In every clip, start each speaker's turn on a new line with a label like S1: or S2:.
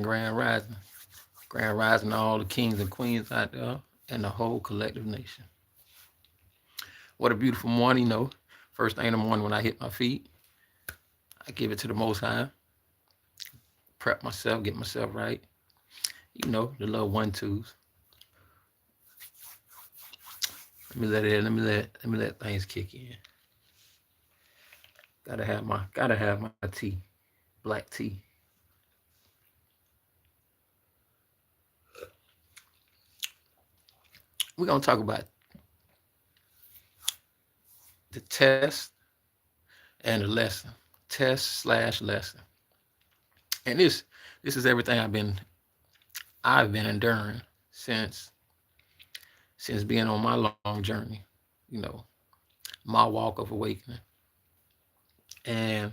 S1: Grand Rising. Grand Rising to all the kings and queens out there and the whole collective nation. What a beautiful morning, First thing in the morning when I hit my feet, I give it to the Most High, prep myself, get myself right. The little one twos. Let me let things kick in. Gotta have my tea, black tea. We're gonna talk about the test and the lesson. Test/lesson. And this is everything I've been enduring since being on my long journey, you know, my walk of awakening. And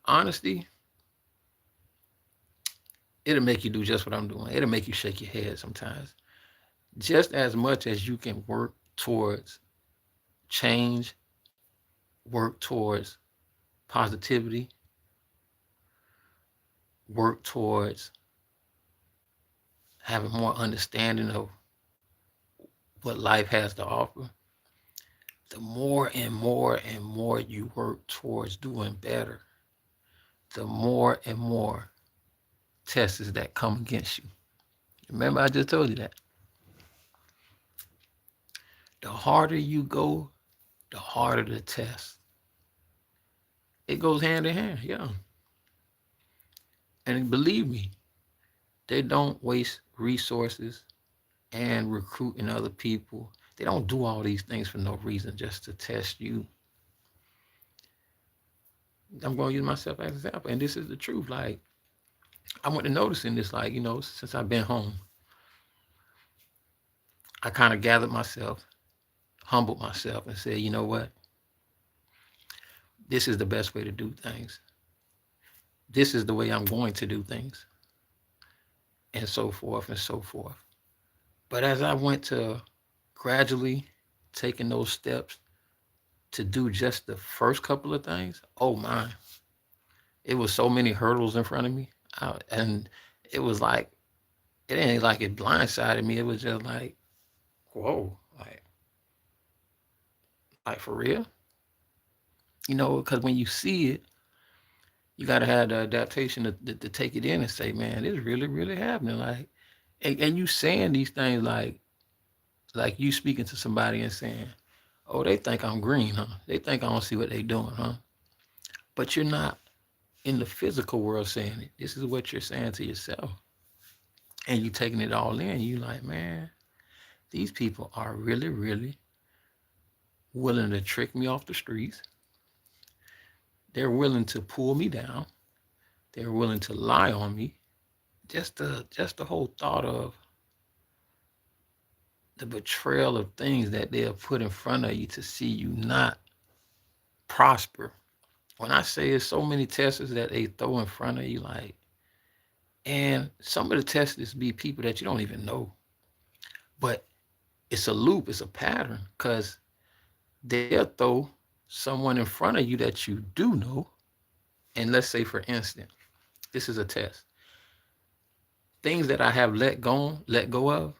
S1: honesty, it'll make you do just what I'm doing. It'll make you shake your head sometimes. Just as much as you can work towards change, work towards positivity, work towards having more understanding of what life has to offer, the more and more and more you work towards doing better, the more and more tests that come against you. Remember, I just told you that. The harder you go, the harder the test. It goes hand in hand, yeah. And believe me, they don't waste resources and recruiting other people. They don't do all these things for no reason, just to test you. I'm going to use myself as an example, and this is the truth. Like, I went to noticing this, like, since I've been home, I kind of gathered myself, humbled myself, and said, you know what? This is the best way to do things. This is the way I'm going to do things, and so forth and so forth. But as I went to gradually taking those steps to do just the first couple of things, oh my, it was so many hurdles in front of me. And it was like, it ain't like it blindsided me. It was just like, whoa, like for real? Because when you see it, you got to have the adaptation to take it in and say, man, it's really, really happening. Like, and you saying these things like you speaking to somebody and saying, oh, they think I'm green, huh? They think I don't see what they doing, huh? But you're not in the physical world saying it. This is what you're saying to yourself. And you taking it all in. You like, man, these people are really, really willing to trick me off the streets. They're willing to pull me down. They're willing to lie on me. Just the whole thought of the betrayal of things that they'll put in front of you to see you not prosper. When I say it's so many testers that they throw in front of you, like, and some of the testers be people that you don't even know. But it's a loop, it's a pattern, because they'll throw someone in front of you that you do know. And let's say, for instance, this is a test. Things that I have let go of,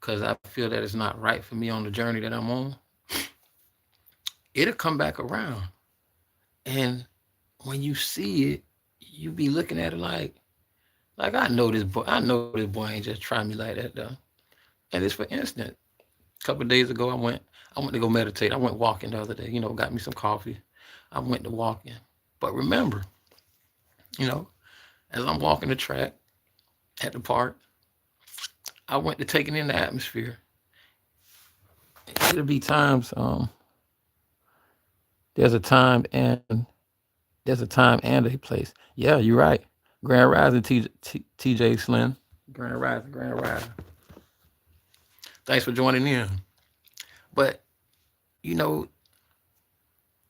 S1: because I feel that it's not right for me on the journey that I'm on, it'll come back around. And when you see it, you be looking at it like I know this boy ain't just trying me like that though. And it's for instance, a couple of days ago I went to go meditate. I went walking the other day, got me some coffee. I went to walking. But remember, you know, as I'm walking the track at the park, I went to taking in the atmosphere. It'll be times, there's a time and there's a time and a place. Yeah, you're right. Grand Rising, TJ Slim. Grand Rising, Grand Rising. Thanks for joining in. But you know,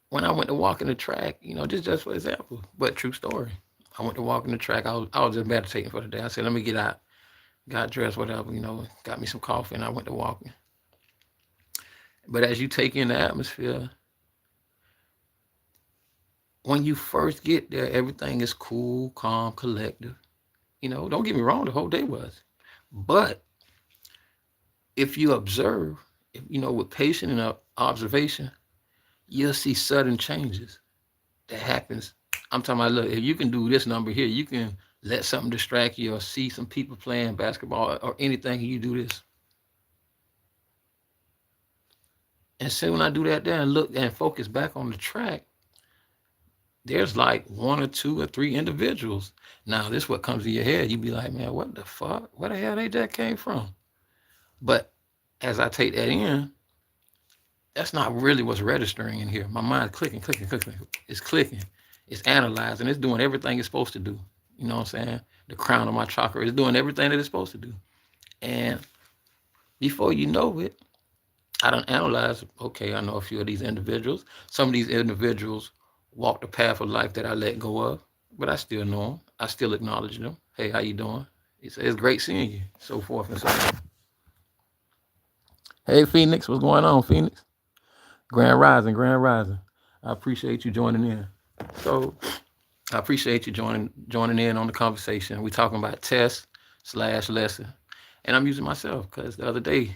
S1: when I went to walk in the track, just for example, but true story. I went to walk in the track. I was just meditating for the day. I said, let me get out, got dressed, whatever, got me some coffee, and I went to walking. But as you take in the atmosphere, when you first get there, everything is cool, calm, collective. Don't get me wrong, the whole day was. But if you observe, with patient and observation, you'll see sudden changes that happens. I'm talking about, look, if you can do this number here, you can let something distract you or see some people playing basketball or anything, and you do this. And so when I do that there and look and focus back on the track, there's like one or two or three individuals. Now, this is what comes to your head. You be like, man, what the fuck? Where the hell that came from? But as I take that in, that's not really what's registering in here. My mind's clicking. It's clicking. It's analyzing. It's doing everything it's supposed to do. You know what I'm saying? The crown of my chakra is doing everything that it's supposed to do. And before you know it, I don't analyze, okay, I know a few of these individuals. Some of these individuals walk the path of life that I let go of, but I still know them. I still acknowledge them. Hey, how you doing? It's great seeing you, so forth and so on. Hey, Phoenix, what's going on, Phoenix? Grand Rising. I appreciate you joining in. So I appreciate you joining in on the conversation. We're talking about test/lesson. And I'm using myself because the other day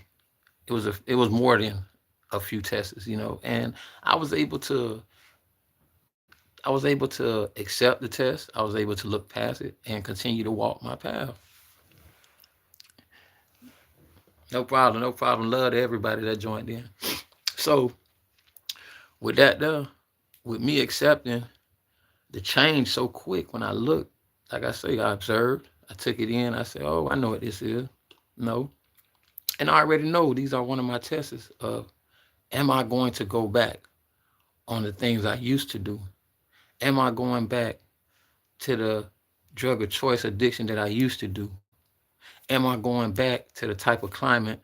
S1: it was more than a few tests, and I was able to accept the test. I was able to look past it and continue to walk my path. No problem. Love to everybody that joined in. So with that though, with me accepting the change so quick, when I looked, like I say, I observed, I took it in, I said, oh, I know what this is. No. And I already know these are one of my tests of, am I going to go back on the things I used to do? Am I going back to the drug of choice addiction that I used to do? Am I going back to the type of climate,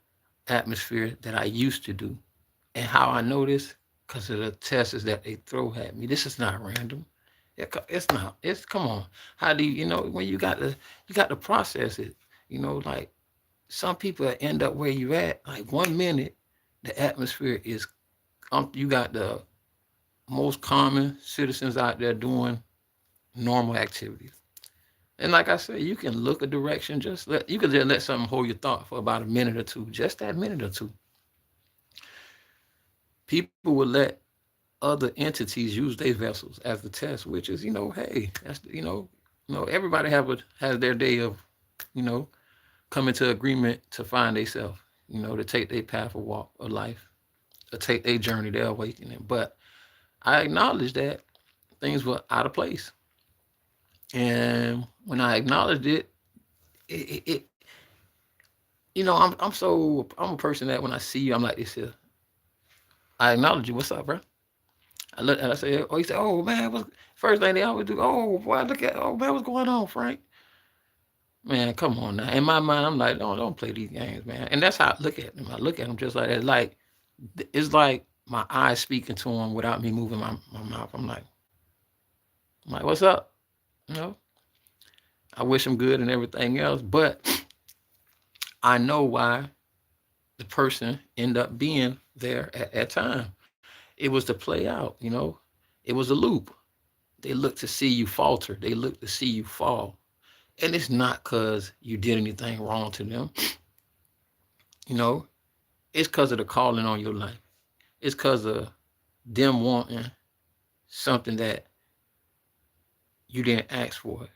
S1: atmosphere that I used to do? And how I know this? Because of the tests that they throw at me. This is not random. It's not. It's, come on. How do you, when you got to process it, like some people end up where you at, like 1 minute, the atmosphere is, you got the most common citizens out there doing normal activities. And like I said, you can look a direction, you can just let something hold your thought for about a minute or two, just that minute or two. People will let other entities use their vessels as the test, which is, hey, that's, everybody has their day of, coming to agreement to find themselves, to take their path of walk of life, to take their journey, their awakening. But I acknowledge that things were out of place. And when I acknowledged it, I'm a person that when I see you, I'm like this here. I acknowledge you. What's up, bro? I look and I say, oh, he said, oh man, first thing they always do? Oh boy, oh man, what's going on, Frank? Man, come on now. In my mind, I'm like, don't play these games, man. And that's how I look at them. I look at them just like that. Like, it's like my eyes speaking to them without me moving my mouth. I'm like, what's up? I wish them good and everything else, but I know why the person ended up being there at that time. It was to play out, it was a loop. They look to see you falter. They look to see you fall. And it's not because you did anything wrong to them. It's because of the calling on your life. It's because of them wanting something that you didn't ask for,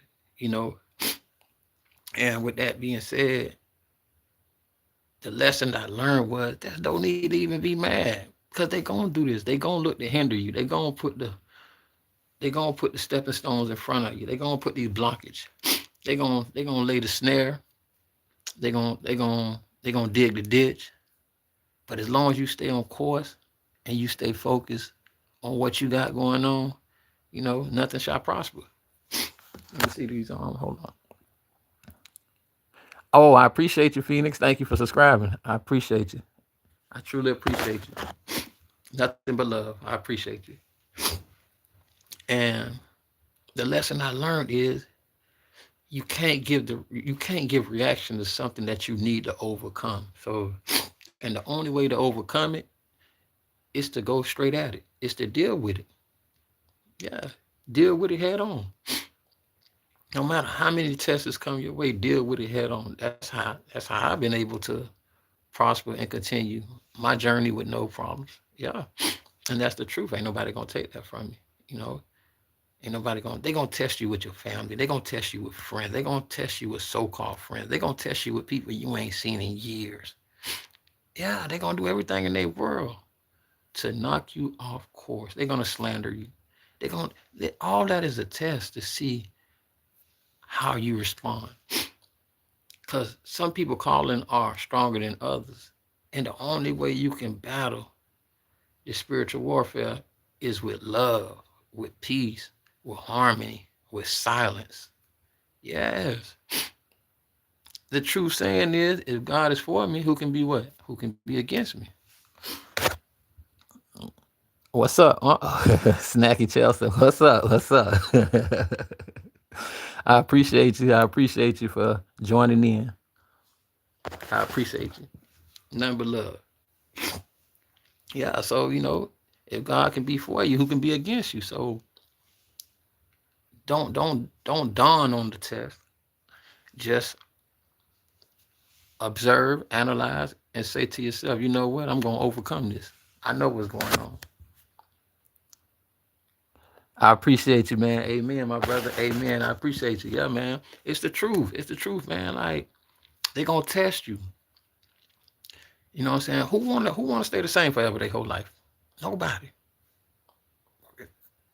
S1: And with that being said, the lesson I learned was that don't need to even be mad, because they gonna do this. They gonna look to hinder you. They gonna put the stepping stones in front of you. They gonna put these blockage. They gonna lay the snare. They gonna dig the ditch. But as long as you stay on course and you stay focused on what you got going on, nothing shall prosper. Let me see these on. Hold on. Oh, I appreciate you, Phoenix. Thank you for subscribing. I appreciate you. I truly appreciate you. Nothing but love. I appreciate you. And the lesson I learned is you can't give reaction to something that you need to overcome. So, and the only way to overcome it is to go straight at it. It's to deal with it. Yeah. Deal with it head on. No matter how many tests come your way, deal with it head on. That's how I've been able to prosper and continue my journey with no problems. Yeah. And that's the truth. Ain't nobody gonna take that from you. You know, ain't nobody gonna they gonna test you with your family. They gonna test you with friends. They gonna test you with so-called friends. They gonna test you with people you ain't seen in years. Yeah, they gonna do everything in their world to knock you off course. They're gonna slander you. All that is a test to see how you respond. Because some people calling are stronger than others. And the only way you can battle the spiritual warfare is with love, with peace, with harmony, with silence. Yes. The true saying is, if God is for me, who can be what? Who can be against me? What's up? Snacky Chelsea. What's up? What's up? I appreciate you. I appreciate you for joining in. I appreciate you. Nothing but love. Yeah, so if God can be for you, who can be against you? So don't dawn on the test. Just observe, analyze, and say to yourself, you know what? I'm gonna overcome this. I know what's going on. I appreciate you, man. Amen, my brother. Amen. I appreciate you. Yeah, man. It's the truth. It's the truth, man. Like, they gonna test you. You know what I'm saying? Who wanna stay the same forever their whole life? Nobody.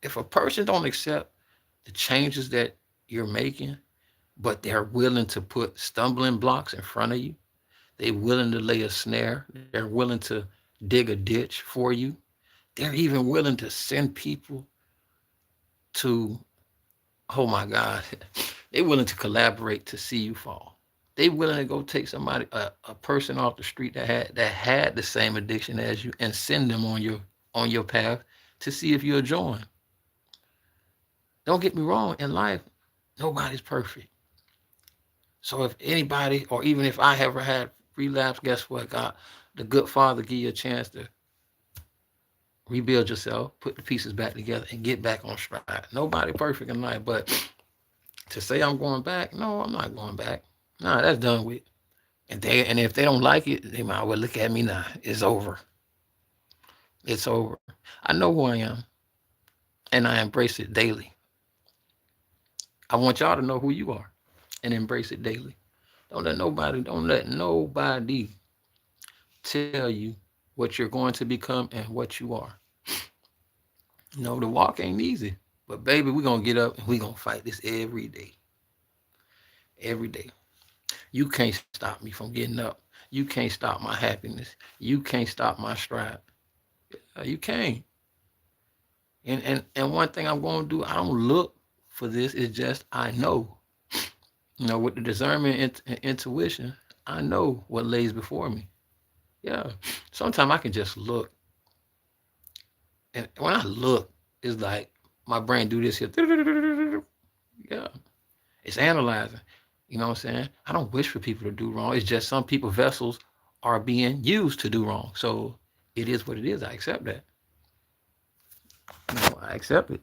S1: If a person don't accept the changes that you're making, but they're willing to put stumbling blocks in front of you, they're willing to lay a snare, they're willing to dig a ditch for you, they're even willing to send people to, oh my God, they're willing to collaborate to see you fall. They willing to go take somebody, a person off the street that had the same addiction as you, and send them on your path to see if you'll join. Don't get me wrong, in life, nobody's perfect. So if anybody, or even if I ever had relapse, guess what? God, the good Father, give you a chance to rebuild yourself, put the pieces back together, and get back on stride. Nobody perfect in life, but to say I'm going back, no, I'm not going back. Nah, that's done with. And if they don't like it, they might well look at me now. It's over. It's over. I know who I am, and I embrace it daily. I want y'all to know who you are and embrace it daily. Don't let nobody tell you what you're going to become and what you are. The walk ain't easy. But baby, we're gonna get up and we're gonna fight this every day. Every day. You can't stop me from getting up. You can't stop my happiness. You can't stop my stride. You can't. And one thing I'm gonna do, I don't look for this, it's just I know. With the discernment and intuition, I know what lays before me. Yeah. Sometimes I can just look. And when I look, it's like my brain do this here. Yeah. It's analyzing. You know what I'm saying? I don't wish for people to do wrong. It's just some people vessels are being used to do wrong. So it is what it is. I accept that. I accept it.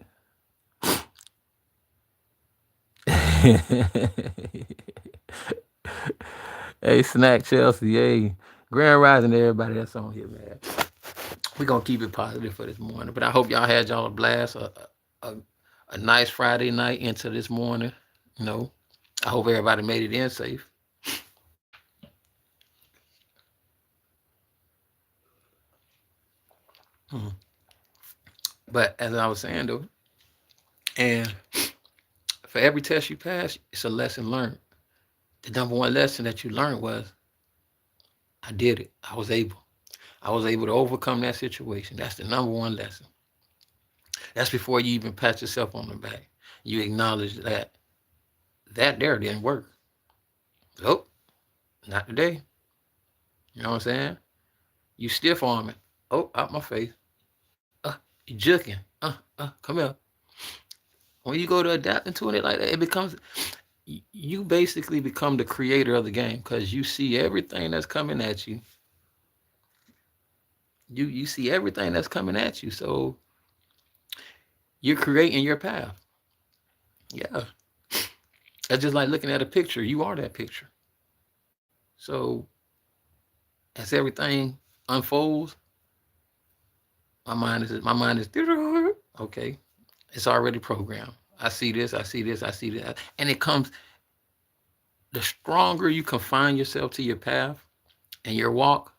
S1: Hey, Snack Chelsea. Hey, Grand Rising to everybody that's on here, man. We're going to keep it positive for this morning. But I hope y'all had y'all a blast, a nice Friday night into this morning. I hope everybody made it in safe. But as I was saying, though, and for every test you pass, it's a lesson learned. The number one lesson that you learned was, I did it. I was able to overcome that situation. That's the number one lesson. That's before you even pat yourself on the back. You acknowledge that there didn't work. Nope, not today. You know what I'm saying? You stiff arming. Oh, out my face. You juking. Come here. When you go to adapt into it like that, it becomes, you basically become the creator of the game, because you see everything that's coming at you. You see everything that's coming at you. So you're creating your path. Yeah. That's just like looking at a picture. You are that picture. So as everything unfolds, my mind is okay. It's already programmed. I see this, I see this, I see that. And it comes, the stronger you confine yourself to your path and your walk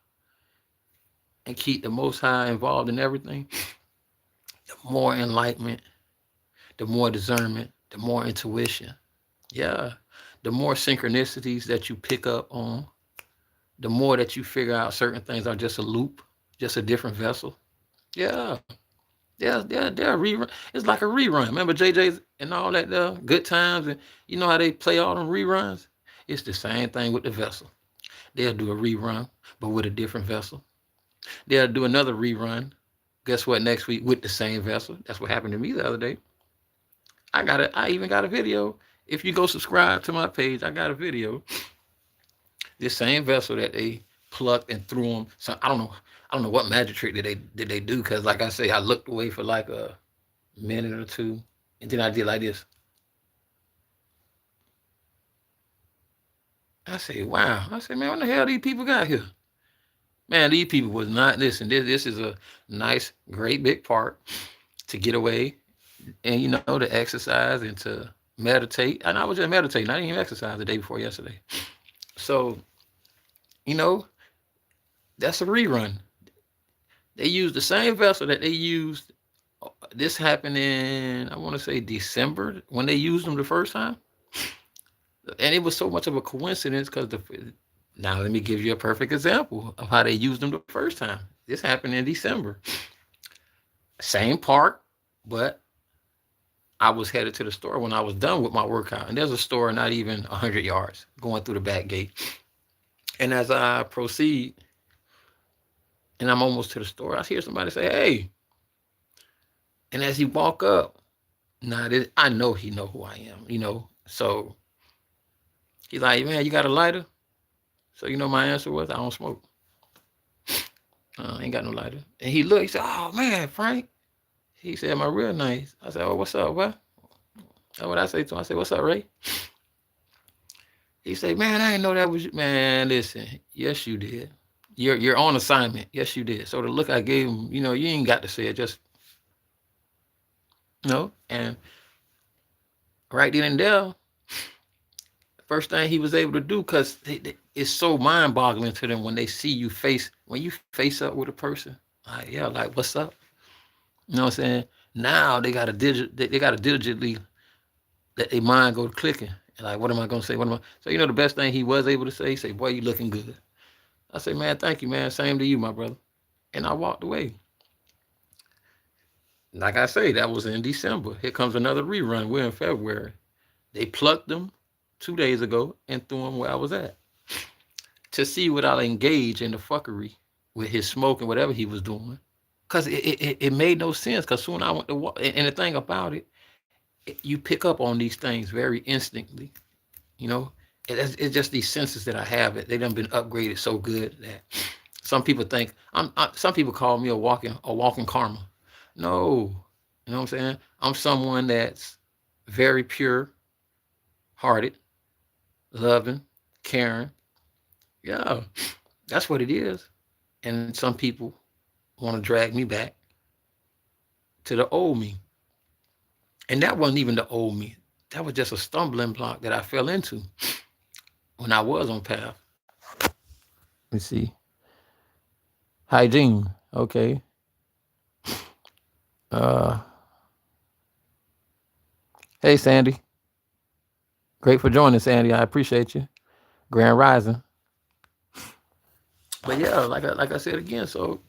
S1: and keep the most high involved in everything, the more enlightenment, the more discernment, the more intuition. Yeah. The more synchronicities that you pick up on, the more that you figure out certain things are just a loop, just a different vessel. Yeah. They're a rerun. It's like a rerun. Remember JJ's and all that good times, and you know how they play all them reruns? It's the same thing with the vessel. They'll do a rerun, but with a different vessel. They'll do another rerun. Guess what? Next week with the same vessel. That's what happened to me the other day. I even got a video. If you go subscribe to my page, I got a video. This same vessel that they plucked and threw them. So I don't know what magic trick did they do, because like I say, I looked away for like a minute or two, and then I did like this. I say, wow. I say, man, what the hell these people got here? Man, these people was not listen. This is a nice, great big park to get away and to exercise and to meditate. And I was just meditating. I didn't even exercise the day before yesterday. So, you know, that's a rerun. They used the same vessel that they used. This happened in, I want to say, December when they used them the first time. And it was so much of a coincidence because now let me give you a perfect example of how they used them the first time. This happened in December. Same park, but I was headed to the store when I was done with my workout. And there's a store not even 100 yards going through the back gate. And as I proceed, and I'm almost to the store, I hear somebody say, hey. And as he walk up, I know he know who I am, So he's like, man, you got a lighter? So my answer was, I don't smoke. I ain't got no lighter. And he looked, he said, oh man, Frank. He said, am I real nice? I said, oh, what's up, what? That's what I say to him. I said, what's up, Ray? He said, man, I didn't know that was you. Man, listen, yes, you did. You're on assignment. Yes, you did. So the look I gave him, you ain't got to say it, just, and right then and there, first thing he was able to do, because it's so mind-boggling to them when they see you when you face up with a person, like, yeah, like, what's up? You know what I'm saying? Now they got to diligently let their mind go clicking. And like, what am I going to say? So, the best thing he was able to say, he said, boy, you looking good. I say, man, thank you, man. Same to you, my brother. And I walked away. Like I say, that was in December. Here comes another rerun. We're in February. They plucked them 2 days ago and threw them where I was at. To see would I engage in the fuckery with his smoke and whatever he was doing. Because it made no sense. Because soon I went to walk. And the thing about it, you pick up on these things very instantly. It's just these senses that I have. They done been upgraded so good that some people think some people call me a walking karma. No, you know what I'm saying? I'm someone that's very pure hearted, loving, caring. Yeah, that's what it is. And some people want to drag me back to the old me. And that wasn't even the old me. That was just a stumbling block that I fell into when I was on path. Let's see. Hygiene. Okay. Hey, Sandy. Great for joining, Sandy. I appreciate you. Grand Rising. But yeah, like I said again, so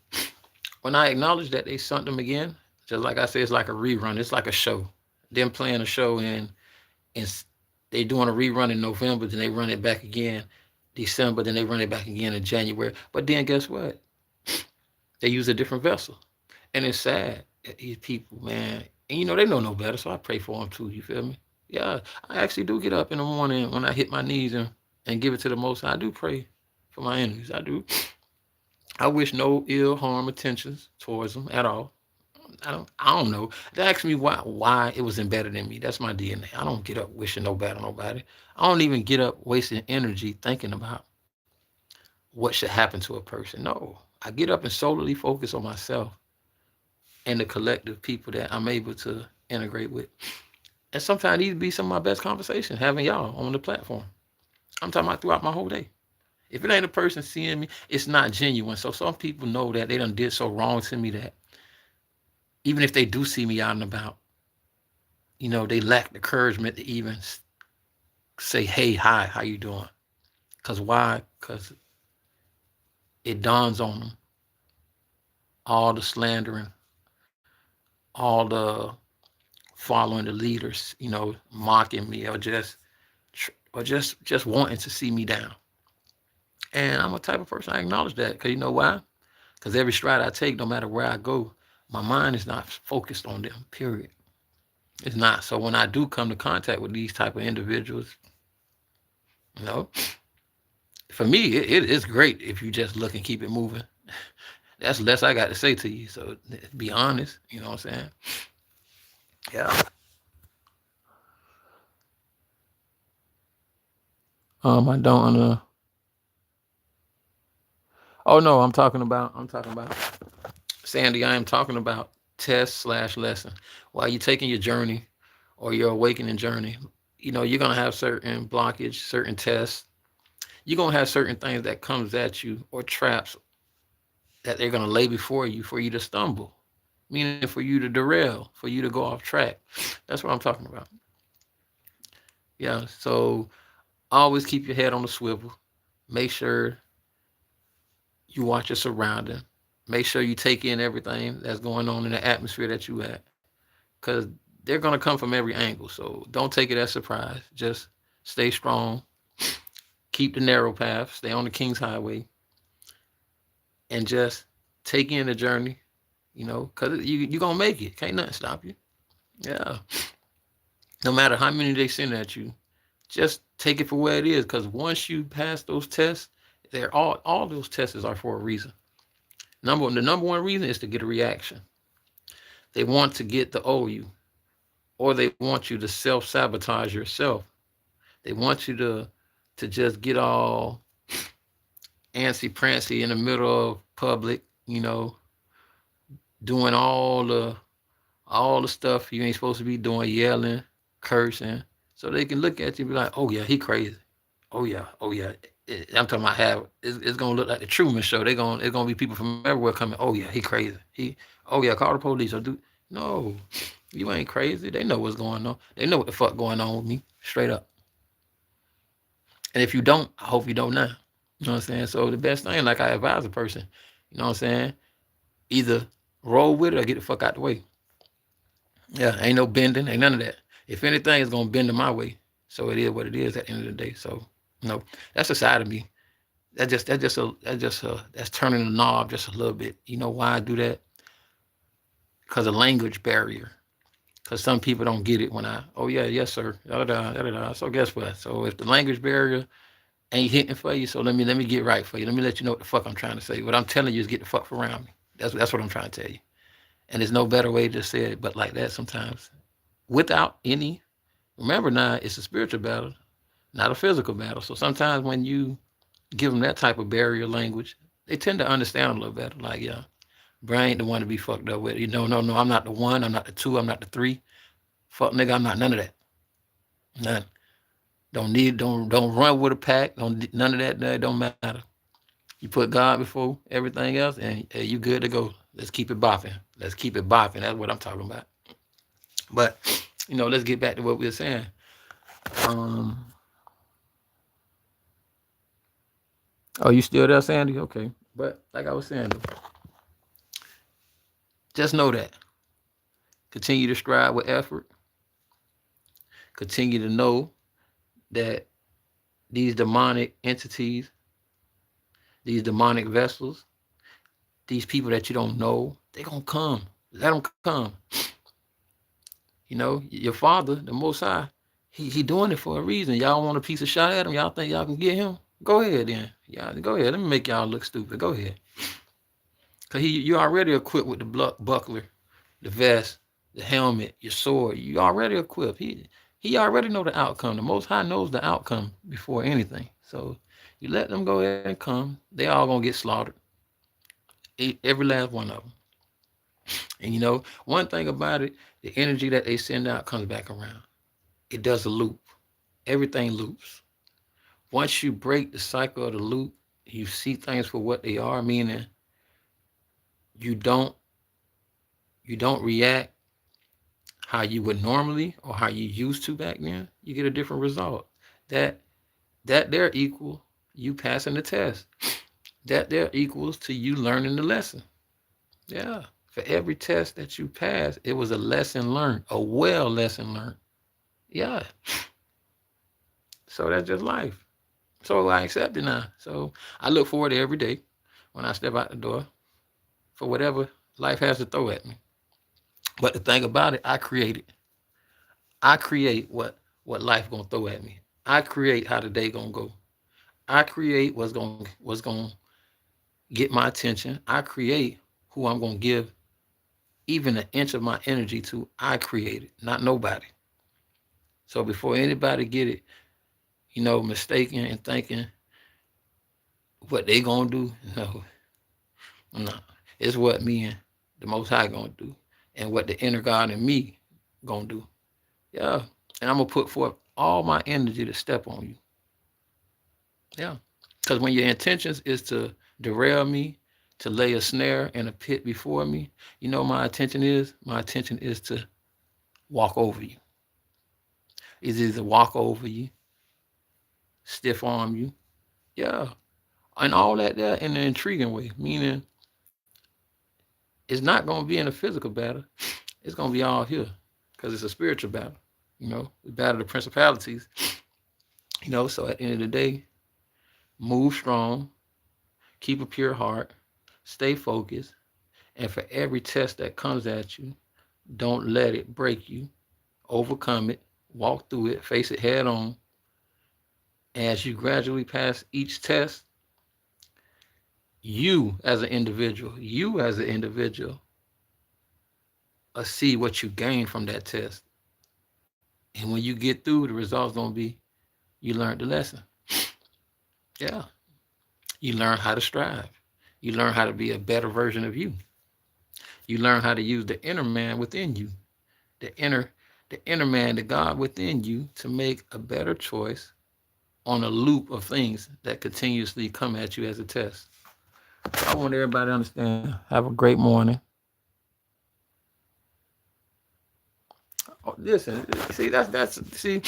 S1: when I acknowledge that they sunk them again, just like I said, it's like a rerun. It's like a show. Them playing a show and they doing a rerun in November, then they run it back again December, then they run it back again in January. But then guess what? They use a different vessel. And it's sad that these people, man, and they know no better, so I pray for them too, you feel me? Yeah, I actually do get up in the morning when I hit my knees and give it to the Most High. I do pray for my enemies. I do. I wish no ill, harm, intentions towards them at all. I don't know. They asked me why it was embedded in me. That's my DNA. I don't get up wishing no bad on nobody. I don't even get up wasting energy thinking about what should happen to a person. No. I get up and solely focus on myself and the collective people that I'm able to integrate with. And sometimes these be some of my best conversations having y'all on the platform. I'm talking about throughout my whole day. If it ain't a person seeing me, it's not genuine. So some people know that they done did so wrong to me that even if they do see me out and about, they lack the encouragement to even say, hey, hi, how you doing? Because why? Because it dawns on them all the slandering, all the following the leaders, mocking me or just wanting to see me down. And I'm a type of person, I acknowledge that. Because you know why? Because every stride I take, no matter where I go, my mind is not focused on them, period. It's not. So when I do come to contact with these type of individuals, you know, for me, it is great if you just look and keep it moving. That's less I got to say to you. So be honest, you know what I'm saying? Yeah. I don't oh no, I'm talking about Sandy, I am talking about test/lesson. While you're taking your journey or your awakening journey, you're gonna have certain blockage, certain tests. You're gonna have certain things that comes at you or traps that they're gonna lay before you for you to stumble, meaning for you to derail, for you to go off track. That's what I'm talking about. Yeah. So always keep your head on the swivel. Make sure you watch your surrounding. Make sure you take in everything that's going on in the atmosphere that you at, because they're gonna come from every angle. So don't take it as surprise. Just stay strong. Keep the narrow path. Stay on the King's Highway, and just take in the journey. Because you gonna make it. Can't nothing stop you. Yeah. No matter how many they send at you, just take it for where it is. Because once you pass those tests, they're all those tests are for a reason. The number one reason is to get a reaction. They want to get the O you, or they want you to self sabotage yourself. They want you to just get all antsy prancy in the middle of public, doing all the stuff you ain't supposed to be doing, yelling, cursing, so they can look at you and be like, oh yeah, he crazy. Oh yeah. I'm talking about it's gonna look like the Truman Show. It's gonna be people from everywhere coming. Oh yeah, he crazy. Oh yeah, call the police or do. No, you ain't crazy. They know what's going on. They know what the fuck going on with me, straight up. And if you don't, I hope you don't now. You know what I'm saying? So the best thing, like I advise a person, you know what I'm saying? Either roll with it or get the fuck out the way. Yeah, ain't no bending, ain't none of that. If anything, it's gonna bend in my way. So it is what it is at the end of the day. So that's a side of me. That's turning the knob just a little bit. You know why I do that? Because of language barrier. Because some people don't get it when oh yeah, yes sir, da da da da. So guess what? So if the language barrier ain't hitting for you, so let me get right for you. Let me let you know what the fuck I'm trying to say. What I'm telling you is get the fuck around me. That's what I'm trying to tell you. And there's no better way to say it but like that sometimes. Without any, remember now, it's a spiritual battle, not a physical battle. So sometimes when you give them that type of barrier language, they tend to understand a little better. Like, yeah, bro, I ain't the one to be fucked up with. No, I'm not the one, I'm not the two, I'm not the three. Fuck nigga, I'm not none of that. None. Don't run with a pack. Don't none of that. That don't matter. You put God before everything else, and you good to go. Let's keep it bopping. Let's keep it bopping. That's what I'm talking about. But let's get back to what we were saying. Oh, you still there, Sandy? Okay. But like I was saying, just know that. Continue to strive with effort. Continue to know that these demonic entities, these demonic vessels, these people that you don't know, they're going to come. Let them come. Your Father, the Most High, he doing it for a reason. Y'all want a piece of shot at him? Y'all think y'all can get him? Go ahead then. Y'all go ahead. Let me make y'all look stupid. Go ahead. Because you already equipped with the buckler the vest, the helmet, your sword. You already equipped. He already know the outcome. The Most High knows the outcome before anything. So you let them go ahead and come. They all gonna get slaughtered. Every last one of them. And you know, one thing about it, the energy that they send out comes back around. It does a loop. Everything loops. Once you break the cycle of the loop, you see things for what they are, meaning you don't react how you would normally or how you used to back then. You get a different result. That there equal you passing the test. That there equals to you learning the lesson. Yeah. For every test that you pass, it was a lesson learned, a well lesson learned. Yeah. So that's just life. So I accept it now. So I look forward to every day when I step out the door for whatever life has to throw at me. But the thing about it, I create it. I create what life gonna throw at me. I create how the day gonna go. I create what's gonna get my attention. I create who I'm gonna give even an inch of my energy to. I create it, not nobody. So before anybody get it, mistaken and thinking what they gonna do, no. It's what me and the Most High gonna do, and what the inner God in me gonna do. Yeah, and I'm gonna put forth all my energy to step on you. Yeah, because when your intentions is to derail me, to lay a snare and a pit before me, my intention is? My intention is to walk over you. It's either walk over you, stiff arm you, yeah, and all that there in an intriguing way, meaning it's not going to be in a physical battle. It's going to be all here because it's a spiritual battle, the battle of the principalities, so at the end of the day, move strong, keep a pure heart, stay focused, and for every test that comes at you, don't let it break you. Overcome it, walk through it, face it head on. As you gradually pass each test, you as an individual, see what you gain from that test. And when you get through, the result's gonna be you learned the lesson. Yeah. You learn how to strive. You learn how to be a better version of you. You learn how to use the inner man within you, the inner man, the God within you, to make a better choice on a loop of things that continuously come at you as a test. I want everybody to understand. Have a great morning. Oh, listen, see, see,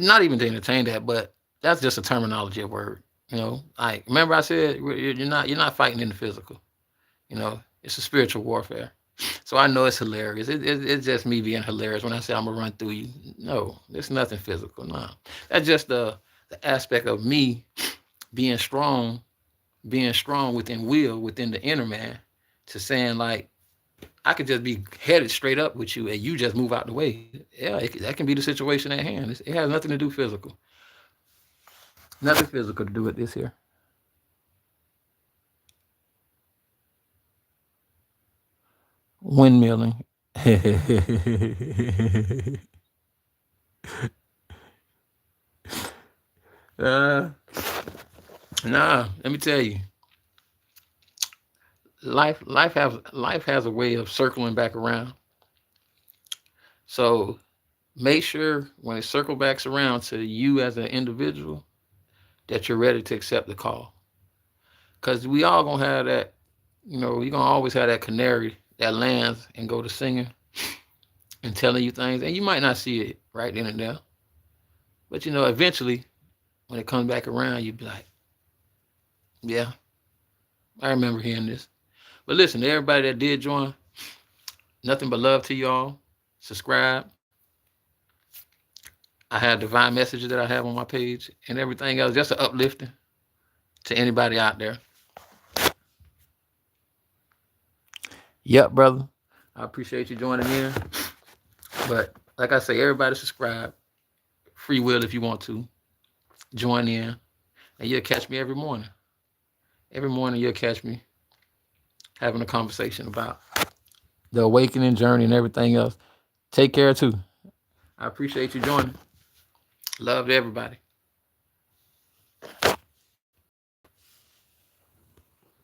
S1: not even to entertain that, but that's just a terminology of word. Like, remember I said you're not fighting in the physical. It's a spiritual warfare. So I know it's hilarious. It's just me being hilarious when I say I'm gonna run through you. No, there's nothing physical. No, that's just the aspect of me being strong within will, within the inner man, to saying like I could just be headed straight up with you and you just move out the way. Yeah, that can be the situation at hand. It has nothing to do physical. Nothing physical to do with this here. Windmilling. uh, nah, let me tell you. Life has a way of circling back around. So make sure when it circles back around to you as an individual that you're ready to accept the call. Because we all gonna have that, you're gonna always have that canary that lands and go to singing and telling you things, and you might not see it right then and there. But eventually when it comes back around, you'd be like, yeah, I remember hearing this. But listen, to everybody that did join, nothing but love to y'all. Subscribe. I have divine messages that I have on my page and everything else, just an uplifting to anybody out there. Yep, brother. I appreciate you joining in. But like I say, everybody subscribe. Free will if you want to. Join in. And you'll catch me every morning. Every morning you'll catch me having a conversation about the awakening journey and everything else. Take care too. I appreciate you joining. Love to everybody.